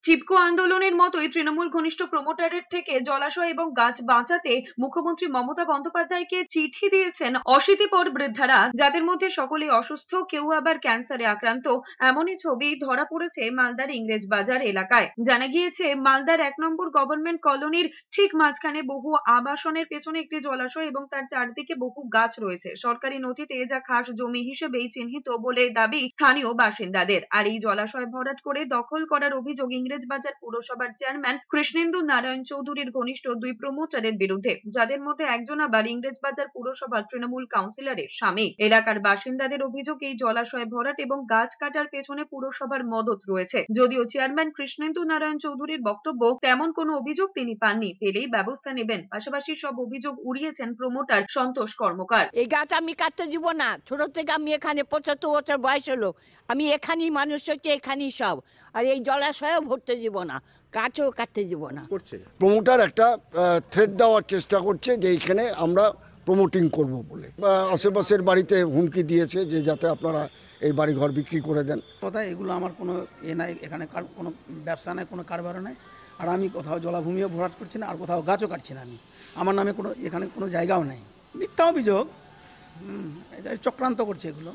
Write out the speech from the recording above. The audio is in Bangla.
চিপকো আন্দোলনের মতোই তৃণমূল ঘনিষ্ঠ প্রমোটারের থেকে জলাশয় এবং গাছ বাঁচাতে মুখ্যমন্ত্রী মমতা বন্দ্যোপাধ্যায়কে চিঠি দিয়েছেন অশীতিপর বৃদ্ধারা, যাদের মধ্যে সকলেই অসুস্থ, কেউ আবার ক্যান্সারে আক্রান্ত। এমনই ছবি ধরা পড়েছে মালদার ইংরেজ বাজার এলাকায়। জানা গিয়েছে, মালদার ১ নম্বর গভর্নমেন্ট কলোনির ঠিক মাঝখানে বহু আবাসনের পেছনে একটি জলাশয় এবং তার চারদিকে বহু গাছ রয়েছে। সরকারি নথিতে যা খাস জমি হিসেবেই চিহ্নিত বলে দাবি স্থানীয় বাসিন্দাদের। আর এই জলাশয় ভরাট করে দখল করার অভিযোগ ইংরেজবাজার পুরসভার চেয়ারম্যান কৃষ্ণেন্দু নারায়ণ চৌধুরীর ঘনিষ্ঠ ২ প্রমোটারের বিরুদ্ধে, যাদের মধ্যে একজন আবার ইংরেজবাজার পুরসভার তৃণমূল কাউন্সিলরের স্বামী। এলাকার বাসিন্দাদের অভিযোগ, এই জলাশয় ভরাট এবং গাছ কাটার পেছনে পুরসভার মদত রয়েছে। যদিও চেয়ারম্যান কৃষ্ণেন্দু নারায়ণ চৌধুরীর বক্তব্য, তেমন কোনো অভিযোগ তিনি পাননি, পেলেই ব্যবস্থা নেবেন। পাশাপাশি সব অভিযোগ উড়িয়েছেন প্রমোটার সন্তোষ কর্মকার। এই গাছ আমি কাটতে দিব না। ছোট থেকে আমি এখানে ৭৫ বছর বয়স হলো, আমি এখানেই মানুষ হচ্ছে, এখানেই সব। আর এই জলাশয়ও ভরতে দিব না, গাছও কাটতে দিব না। প্রমোটার একটা থ্রেট দেওয়ার চেষ্টা করছে যে এইখানে আমরা প্রমোটিং করব বলে, আশেপাশের বাড়িতে হুমকি দিয়েছে যে যাতে আপনারা এই বাড়ি ঘর বিক্রি করে দেন। কথা এগুলো আমার কোনো নাই, এখানে কোনো ব্যবসা নাই, কোনো কারবারও নাই। আর আমি কোথাও জলাভূমিও ভরাট করছি না, আর কোথাও গাছও কাটছি না। আমি আমার নামে কোনো এখানে কোনো জায়গাও নেই। মিথ্যা অভিযোগ, চক্রান্ত করছে এগুলো।